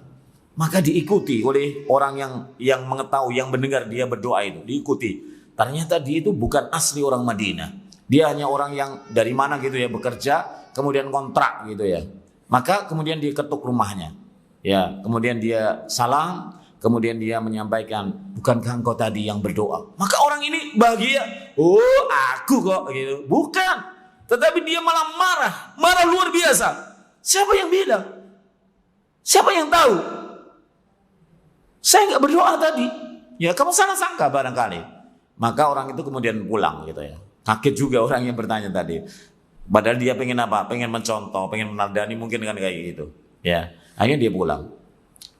Maka diikuti oleh orang yang mengetahui, yang mendengar dia berdoa itu, diikuti. Ternyata dia itu bukan asli orang Madinah. Dia hanya orang yang dari mana gitu ya, bekerja, kemudian kontrak gitu ya. Maka kemudian dia ketuk rumahnya. Ya, kemudian dia salam, kemudian dia menyampaikan, bukankah engkau tadi yang berdoa? Maka orang ini bahagia. Oh, aku kok gitu. Bukan. Tetapi dia malah marah luar biasa. Siapa yang bilang? Siapa yang tahu? Saya nggak berdoa tadi. Ya kamu salah sangka barangkali. Maka orang itu kemudian pulang gitu ya. Kaget juga orang yang bertanya tadi. Padahal dia pengen apa? Pengen mencontoh, pengen meneladani mungkin kan kayak gitu. Ya, akhirnya dia pulang.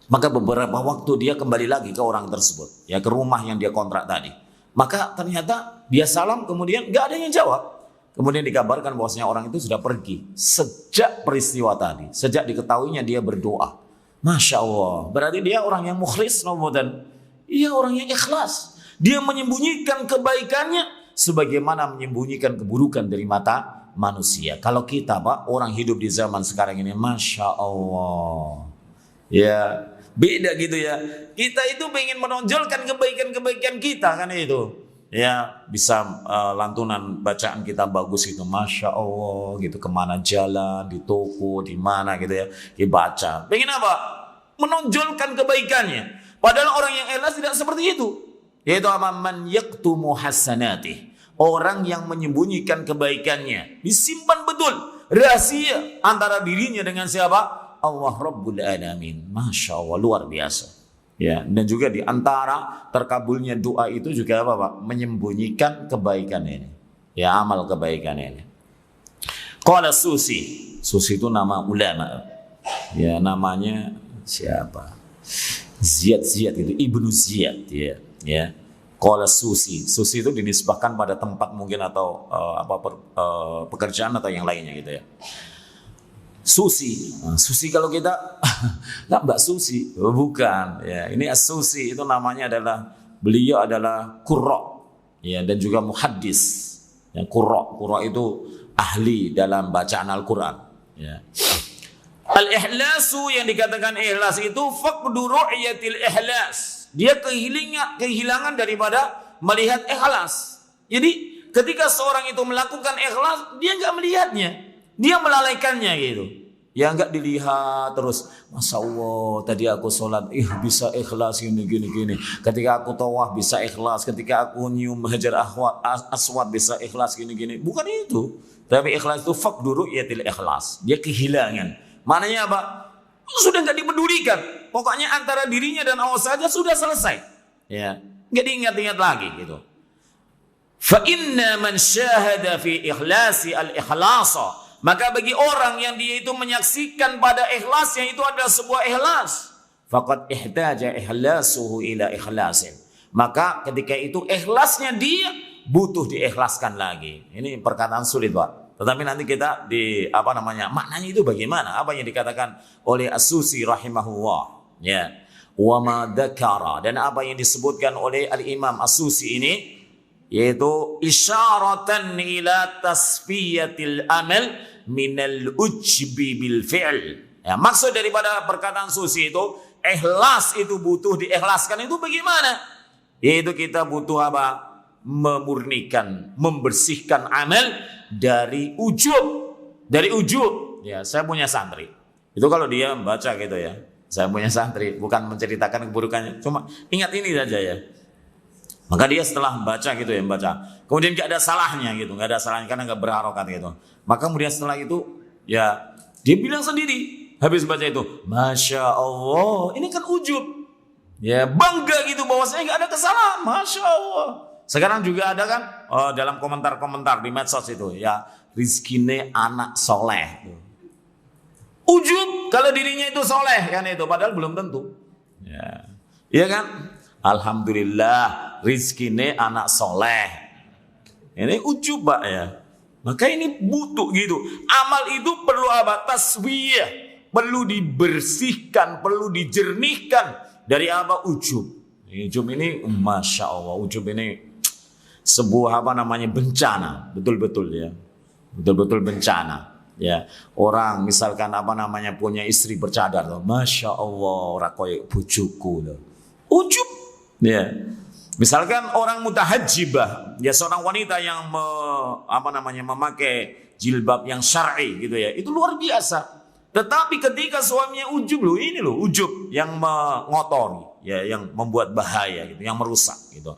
Maka beberapa waktu dia kembali lagi ke orang tersebut, ya ke rumah yang dia kontrak tadi. Maka ternyata dia salam, kemudian nggak ada yang jawab. Kemudian dikabarkan bahwasanya orang itu sudah pergi sejak peristiwa tadi, sejak diketahuinya dia berdoa. Masya Allah, berarti dia orang yang mukhlis, dan iya orang yang ikhlas. Dia menyembunyikan kebaikannya sebagaimana menyembunyikan keburukan dari mata manusia. Kalau kita Pak, orang hidup di zaman sekarang ini, Masya Allah, ya beda gitu ya. Kita itu pengen menonjolkan kebaikan-kebaikan kita kan itu. Ya bisa lantunan bacaan kita bagus itu, Masya Allah gitu, kemana jalan, di toko, di mana gitu ya, dibaca. Pengen apa? Menonjolkan kebaikannya. Padahal orang yang ikhlas tidak seperti itu. Yaitu apa? Man yaktumu hasanatih. Orang yang menyembunyikan kebaikannya, disimpan betul rahasia antara dirinya dengan siapa? Allah Rabbul Alamin. Masya Allah, luar biasa. Ya, dan juga di antara terkabulnya doa itu juga apa Pak? Menyembunyikan kebaikan ini. Ya, amal kebaikan ini. Qala Susi. Susi itu nama ulama. Ya, namanya siapa? Ziyad itu, Ibnu Ziyad ya. Ya. Qala Susi. Susi itu dinisbahkan pada tempat mungkin atau pekerjaan atau yang lainnya gitu ya. Susi, Susi kalau kita nggak Mbak Susi, bukan ya. Ini As-Susi itu namanya beliau adalah qurra ya, dan juga muhaddis. Yang qurra itu ahli dalam bacaan Al-Quran ya. Al-ikhlasu yang dikatakan ikhlas itu faqdu ru'yatil ikhlas. Dia kehilangan daripada melihat ikhlas. Jadi ketika seorang itu melakukan ikhlas, dia nggak melihatnya. Dia melalaikannya gitu. Ya nggak dilihat terus. Masya Allah, tadi aku sholat, bisa ikhlas gini. Ketika aku tawaf bisa ikhlas. Ketika aku nyium hajar aswad bisa ikhlas gini. Bukan itu. Tapi ikhlas itu faqdu ru'yatil ikhlas. Dia kehilangan. Maknanya apa? Sudah nggak dipedulikan. Pokoknya antara dirinya dan Allah saja sudah selesai. Ya, nggak diingat-ingat lagi gitu. Fa inna man syahada fi ikhlasi al-ikhlasa. Maka bagi orang yang dia itu menyaksikan pada ikhlas yang itu adalah sebuah ikhlas, faqad ihtaja ikhlasuhu ila ikhlasin. Maka ketika itu ikhlasnya dia butuh diikhlaskan lagi. Ini perkataan sulit, Pak. Tetapi nanti kita maknanya itu bagaimana? Apa yang dikatakan oleh As-Susi rahimahullah, ya. Wa ma dzakara, dan apa yang disebutkan oleh Al-Imam As-Susi ini yaitu isyaratan ila tasfiyatil amal minal ujbi bil fi'l. Ya, maksud daripada perkataan Susi itu, ikhlas itu butuh diikhlaskan itu bagaimana? Yaitu kita butuh apa? Memurnikan, membersihkan amal dari ujub. Dari ujub. Ya, saya punya santri. Itu kalau dia baca gitu ya. Saya punya santri, bukan menceritakan keburukannya, cuma ingat ini saja ya. Maka dia setelah baca gitu ya, kemudian gak ada salahnya gitu, gak ada salahnya karena gak berharokat gitu. Maka kemudian setelah itu ya dia bilang sendiri habis baca itu, Masya Allah, ini kan ujub. Ya bangga gitu bahwasanya gak ada kesalahan, Masya Allah. Sekarang juga ada kan dalam komentar-komentar di medsos itu ya, rizkine anak soleh. Ujub kalau dirinya itu soleh kan itu, padahal belum tentu. Ya, iya kan? Alhamdulillah rizkine anak soleh. Ini ujub Pak ya. Maka ini butuh gitu. Amal itu perlu apa? Taswiyah. Perlu dibersihkan, perlu dijernihkan dari apa? Ujub. Ujub ini Masya Allah, ujub ini sebuah bencana. Betul-betul ya. Betul-betul bencana. Ya, orang misalkan punya istri bercadar, Masya Allah, ora koyo bojoku loh. Ujub. Ya. Misalkan orang mutahajjibah, ya seorang wanita yang memakai jilbab yang syar'i gitu ya, itu luar biasa. Tetapi ketika suaminya ujub ujub yang mengotori, ya, yang membuat bahaya gitu, yang merusak gitu.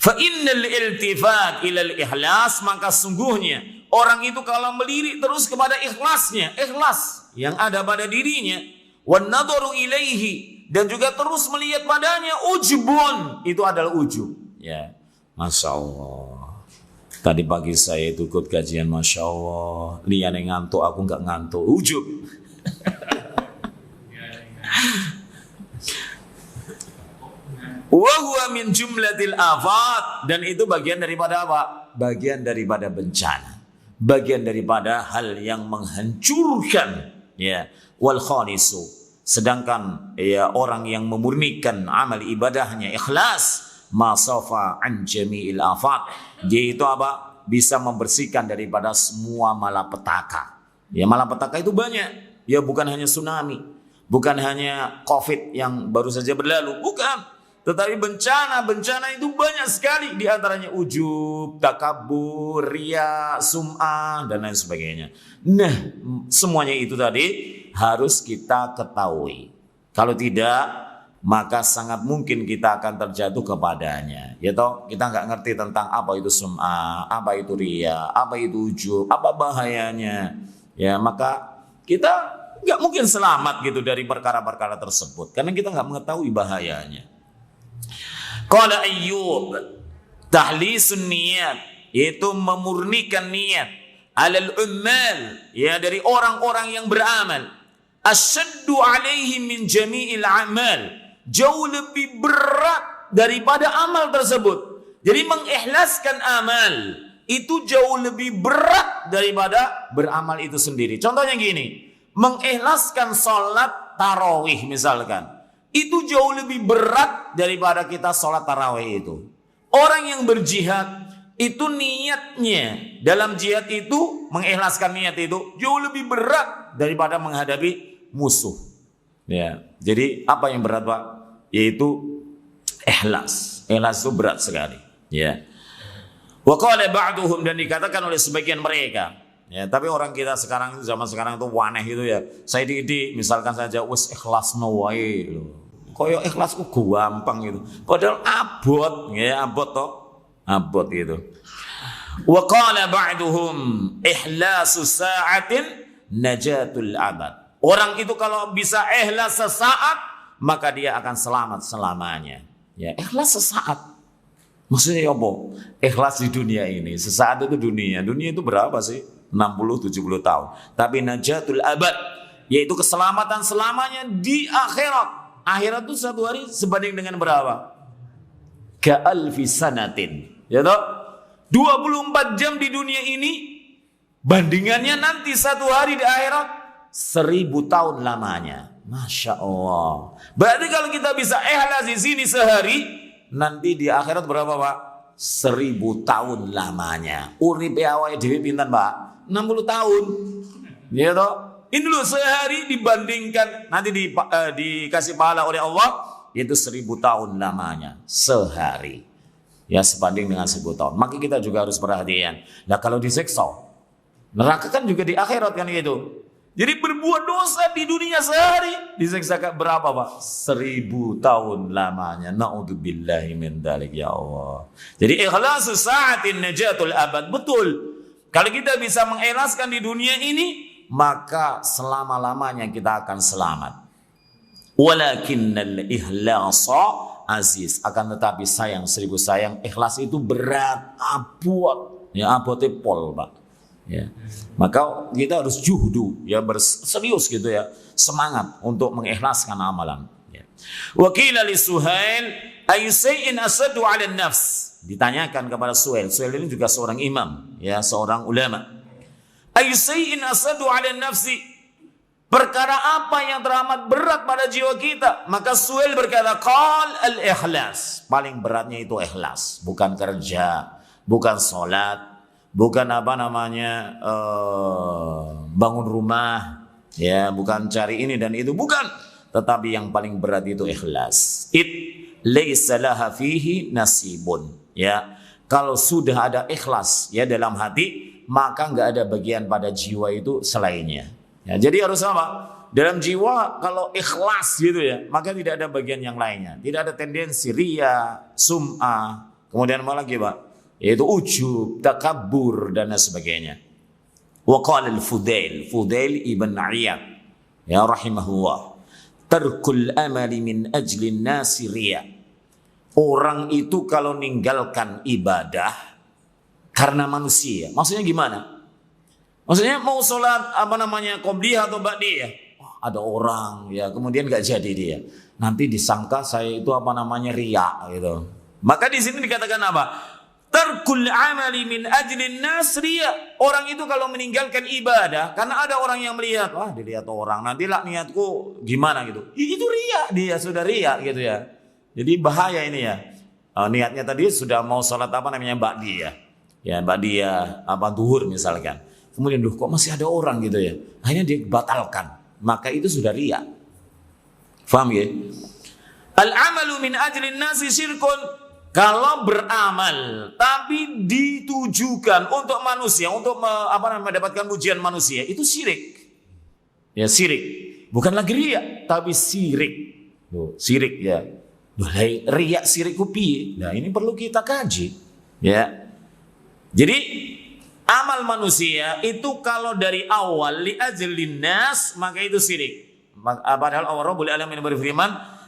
Fa innal iltifat ilal ikhlas, maka sungguhnya orang itu kalau melirik terus kepada ikhlasnya, ikhlas yang ada pada dirinya, wan nadharu ilaihi, dan juga terus melihat padanya, ujubun, itu adalah ujub. Ya, Masya Allah. Tadi pagi saya itu ikut kajian, Masya Allah. Lian yang ngantuk, aku nggak ngantuk. Ujub. Wa huwa min jumlatil afat, dan itu bagian daripada apa? Bagian daripada bencana. Bagian daripada hal yang menghancurkan, ya. Wal khalisu, sedangkan ya orang yang memurnikan amal ibadahnya ikhlas, masafa an jami'il afat, dia itu apa? Bisa membersihkan daripada semua malapetaka. Ya, malapetaka itu banyak. Ya, bukan hanya tsunami, bukan hanya Covid yang baru saja berlalu, bukan. Tetapi bencana itu banyak sekali, di antaranya ujub, takabur, riya, sum'ah, dan lain sebagainya. Nah, semuanya itu tadi harus kita ketahui. Kalau tidak, maka sangat mungkin kita akan terjatuh kepadanya. Ya toh, kita nggak ngerti tentang apa itu sum'ah, apa itu riya, apa itu ujub, apa bahayanya. Ya, maka kita nggak mungkin selamat gitu dari perkara-perkara tersebut, karena kita nggak mengetahui bahayanya. Qala Ayyub, tahlisun niyat, yaitu memurnikan niat, alal ummal, ya, dari orang-orang yang beramal, asyaddu alaihim min jami'il amal, jauh lebih berat daripada amal tersebut. Jadi mengikhlaskan amal itu jauh lebih berat daripada beramal itu sendiri. Contohnya gini, mengikhlaskan sholat tarawih misalkan, itu jauh lebih berat daripada kita sholat tarawih itu. Orang yang berjihad itu niatnya dalam jihad itu, mengikhlaskan niat itu jauh lebih berat daripada menghadapi musuh. Ya, jadi apa yang berat, Pak? Yaitu ikhlas. Ikhlas itu berat sekali. Ya. Wa qala ba'duhum, dan dikatakan oleh sebagian mereka. Ya, tapi orang kita sekarang, zaman sekarang itu waneh itu ya. Saya didik, misalkan saja wis ikhlas wae lho. Koyo ikhlas ku gampang gitu. Padahal abot, ya abot toh. Abot gitu. Wa qala ba'duhum ikhlasu sa'atin najatul abad. Orang itu kalau bisa ikhlas sesaat, maka dia akan selamat selamanya. Ya, ikhlas sesaat. Maksudnya apa? Ikhlas di dunia ini. Sesaat itu dunia. Dunia itu berapa sih? 60-70 tahun. Tapi najatul abad, yaitu keselamatan selamanya di akhirat. Akhirat itu satu hari sebanding dengan berapa? Ka'alfi sanatin. Ya toh? 24 jam di dunia ini, bandingannya nanti satu hari di akhirat 1000 tahun lamanya. Masya Allah. Berarti kalau kita bisa ikhlas di sini sehari, nanti di akhirat berapa, Pak? 1000 tahun lamanya. Uripe awake dhewe pinten, Pak? 60 tahun. Ya toh? Ini loh, sehari dibandingkan nanti dikasih pahala oleh Allah, yaitu 1000 tahun lamanya sehari. Ya, sebanding dengan 1000 tahun. Maka kita juga harus perhatian. Nah, kalau disiksa, neraka kan juga di akhirat kan gitu. Jadi berbuat dosa di dunia sehari disiksa berapa, Pak? 1000 tahun lamanya. Na'udzubillahi min dzalik, ya Allah. Jadi ikhlasu sa'atin najatul abad. Betul. Kalau kita bisa mengikhlaskan di dunia ini, maka selama-lamanya kita akan selamat. Walakinnal ikhlasa aziz, akan tetapi sayang, seribu sayang, ikhlas itu berat, abot. Ya, abotnya pol, Pak. Ya. Maka kita harus juhdu, ya, berserius gitu ya, semangat untuk mengikhlaskan amalan. Ya. Wa qila li Suhail ayu shay'in asadu 'ala nafs. Ditanyakan kepada Suhail. Suhail ini juga seorang imam, ya, seorang ulama. Ayu shay'in asadu 'ala nafsi. Perkara apa yang teramat berat pada jiwa kita? Maka Suhail berkata, qal al-ikhlas. Paling beratnya itu ikhlas, bukan kerja, bukan sholat, bukan bangun rumah, ya, bukan cari ini dan itu, bukan. Tetapi yang paling berat itu ikhlas. It laysa laha fihi nasibun. Ya, kalau sudah ada ikhlas, ya, dalam hati, maka nggak ada bagian pada jiwa itu selainnya. Ya, jadi harus apa? Dalam jiwa kalau ikhlas gitu ya, maka tidak ada bagian yang lainnya. Tidak ada tendensi riya, sum'ah, kemudian apa lagi, Pak? Yaitu ujub, takabur, dan sebagainya. Wa qala al-Fudail, Fudail ibn Iyad, ya rahimahullah, tarkul amali min ajli nasi riya. Orang itu kalau ninggalkan ibadah karena manusia. Maksudnya gimana? Maksudnya mau sholat qobliyah atau ba'diyah. Ada orang ya kemudian nggak jadi dia. Nanti disangka saya itu riya gitu. Maka di sini dikatakan apa? Tarkul amali min ajlin nas riya. Orang itu kalau meninggalkan ibadah karena ada orang yang melihat, wah dilihat orang, nantilah niatku gimana gitu. Itu riya, dia sudah riya gitu ya. Jadi bahaya ini ya. Niatnya tadi sudah mau sholat ba'diyah. Ya ba'diyah duhur misalkan. Kemudian kok masih ada orang gitu ya. Akhirnya dia batalkan. Maka itu sudah riya. Faham ya? Al-amalu min ajlin nasi syirkun. Kalau beramal tapi ditujukan untuk manusia, untuk mendapatkan pujian manusia, itu syirik. Ya syirik. Bukan lagi riya, tapi syirik. Syirik ya. Riya syirik kupi. Nah, ini perlu kita kaji. Ya. Jadi amal manusia itu kalau dari awal li ajlin nas, maka itu syirik. Padahal Allah Rabbul Alamin berfirman,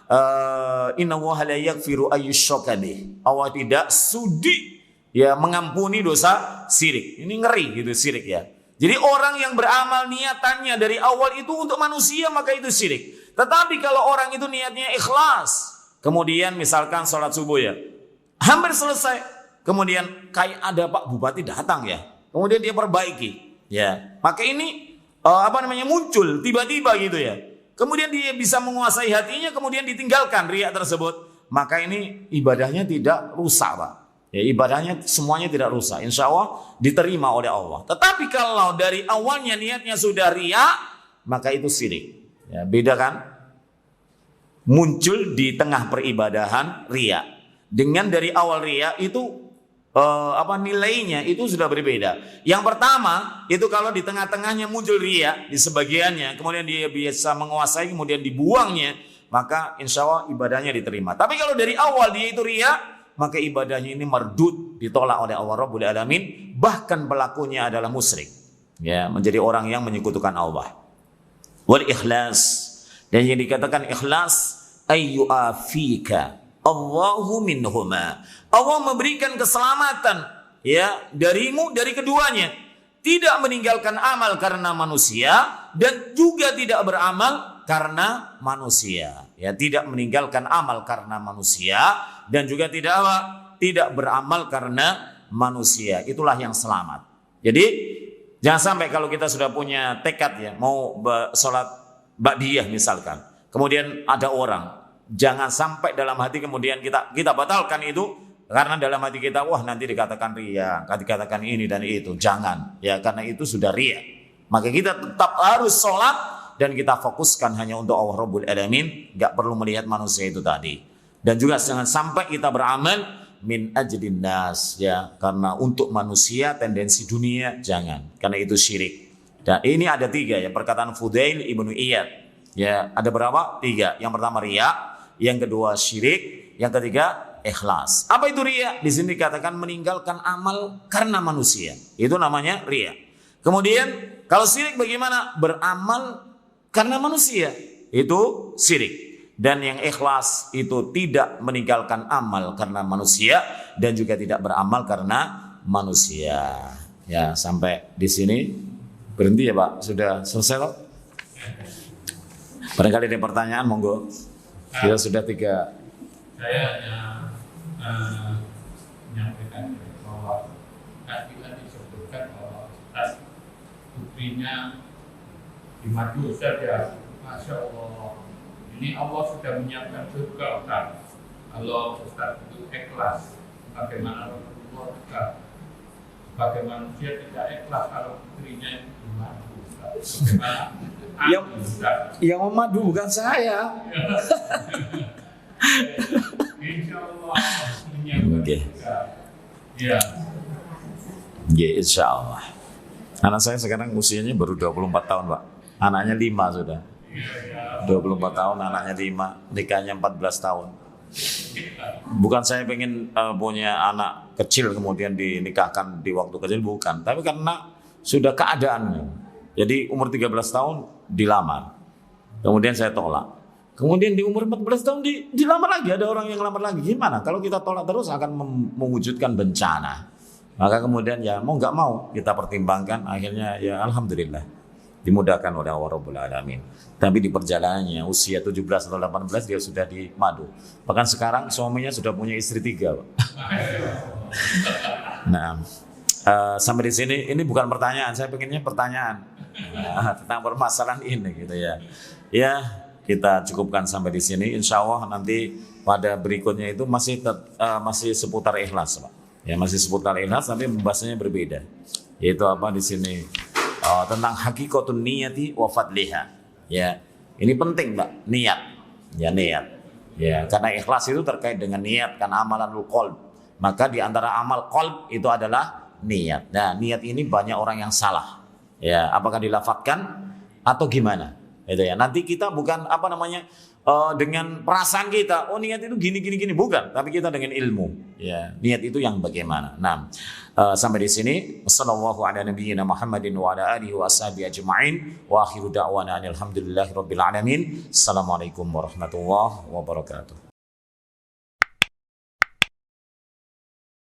Inna Allaha la yaghfiru ayyushraka bih. Allah tidak sudi ya mengampuni dosa syirik. Ini ngeri gitu syirik ya. Jadi orang yang beramal niatannya dari awal itu untuk manusia maka itu syirik. Tetapi kalau orang itu niatnya ikhlas, kemudian misalkan sholat subuh ya, hampir selesai, kemudian kayak ada Pak Bupati datang ya, kemudian dia perbaiki ya, maka ini muncul tiba-tiba gitu ya. Kemudian dia bisa menguasai hatinya, kemudian ditinggalkan riya tersebut. Maka ini ibadahnya tidak rusak, Pak. Ya, ibadahnya semuanya tidak rusak. Insya Allah diterima oleh Allah. Tetapi kalau dari awalnya niatnya sudah riya, maka itu syirik. Ya, beda kan? Muncul di tengah peribadahan riya. Dengan dari awal riya itu nilainya itu sudah berbeda. Yang pertama itu kalau di tengah-tengahnya muncul riya di sebagiannya, kemudian dia biasa menguasai, kemudian dibuangnya, maka insya Allah ibadahnya diterima. Tapi kalau dari awal dia itu riya, maka ibadahnya ini mardud, ditolak oleh Allah Rabbul Alamin. Bahkan pelakunya adalah musyrik, ya, menjadi orang yang menyekutukan Allah. Wal ikhlas, dan yang dikatakan ikhlas ayyu afika Allahu minhuma. Allah memberikan keselamatan ya darimu dari keduanya. Tidak meninggalkan amal karena manusia dan juga tidak beramal karena manusia. Ya, tidak meninggalkan amal karena manusia dan juga tidak beramal karena manusia. Itulah yang selamat. Jadi jangan sampai kalau kita sudah punya tekad ya mau sholat ba'diyah misalkan, kemudian ada orang, jangan sampai dalam hati kemudian kita batalkan itu karena dalam hati kita wah nanti dikatakan riya, dikatakan ini dan itu. Jangan ya, karena itu sudah riya. Maka kita tetap harus sholat dan kita fokuskan hanya untuk Allah Rabbul Alamin, enggak perlu melihat manusia itu tadi. Dan juga jangan sampai kita beramal min ajlin nas ya, karena untuk manusia tendensi dunia, jangan, karena itu syirik. Dan ini ada 3 ya, perkataan Fudail ibnu Iyad ya, ada berapa? 3. Yang pertama riya, yang kedua syirik, yang ketiga ikhlas. Apa itu riya? Di sini dikatakan meninggalkan amal karena manusia. Itu namanya riya. Kemudian kalau syirik bagaimana? Beramal karena manusia. Itu syirik. Dan yang ikhlas itu tidak meninggalkan amal karena manusia dan juga tidak beramal karena manusia. Ya, sampai di sini berhenti ya, Pak. Sudah selesai, Pak? Barangkali ada pertanyaan, monggo. Kita sudah 3. Saya menyampaikan bahwa tadi disebutkan bahwa putrinya di madu saja, Masya Allah. Ini Allah sudah menyiapkan surga, Ustaz. Kalau Ustaz itu ikhlas, bagaimana Rasulullah juga sebagai manusia tidak ikhlas kalau putrinya di madu, Ustaz. Bagaimana? Yang memadu bukan saya. Insya Allah menyiapkan surga. Ya. Ya, insya Allah. Anak saya sekarang usianya baru 24 tahun, Pak. Anaknya 5 sudah. 24 tahun, anaknya 5, nikahnya 14 tahun. Bukan saya pengen punya anak kecil kemudian dinikahkan di waktu kecil, bukan. Tapi karena sudah keadaannya. Jadi umur 13 tahun dilamar. Kemudian saya tolak. Kemudian di umur 14 tahun dilamar lagi, ada orang yang lamar lagi. Gimana? Kalau kita tolak terus akan mewujudkan bencana. Maka kemudian ya mau nggak mau kita pertimbangkan, akhirnya ya alhamdulillah dimudahkan oleh Allah Rabbul Alamin. Tapi di perjalanannya usia 17 atau 18 dia sudah di madu. Bahkan sekarang suaminya sudah punya istri 3, Pak. Nah, sampai di sini ini bukan pertanyaan, saya pengennya pertanyaan tentang permasalahan ini gitu ya. Ya, kita cukupkan sampai di sini. Insya Allah nanti pada berikutnya itu masih seputar ikhlas, Pak. Ya, masih seputar ikhlas, tapi pembahasannya berbeda. Yaitu apa di sini? Tentang hakikatun niyati wa fadliha. Ya, ini penting, Mbak, niat. Ya, niat. Ya, karena ikhlas itu terkait dengan niat, karena amalanul qalb. Maka di antara amal qalb itu adalah niat. Nah, niat ini banyak orang yang salah. Ya, apakah dilafadzkan atau gimana? Itu ya. Nanti kita bukan dengan perasaan kita, oh niat itu gini, bukan. Tapi kita dengan ilmu. Ya, niat itu yang bagaimana. Nah, sampai di sini. Wassallallahu ala nabiyyina Muhammadin wa ala alihi wa ashabihi ajma'in. Wa akhiru da'wana alhamdulillahi rabbil alamin. Assalamualaikum warahmatullahi wabarakatuh.